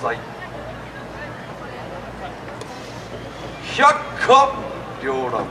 在百花繚乱。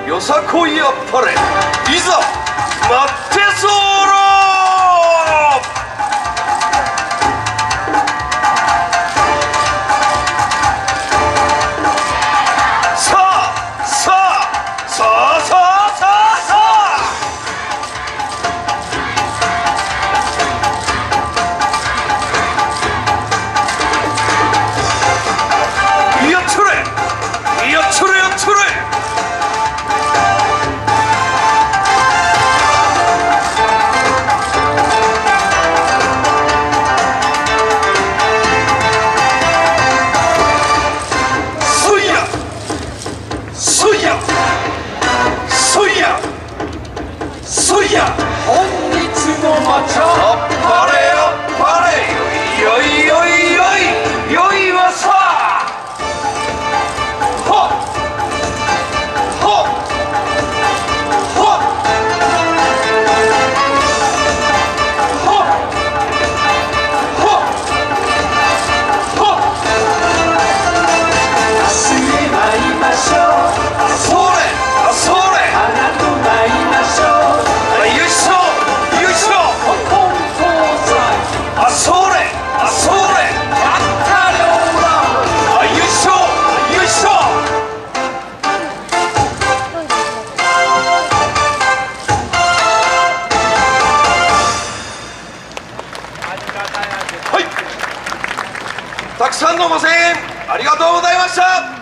よさこいあっぱれ、いざ待って候。さあさあさあさあさあさあ、やっちゃれやっちゃれやっちゃれ。本日の抹茶あっぱれあっぱれ、よいよいよいよいはさはっはっはっはっはっ明日へ参りましょう。それあそれ、花と参りましょう。たくさんのご声援ありがとうございました。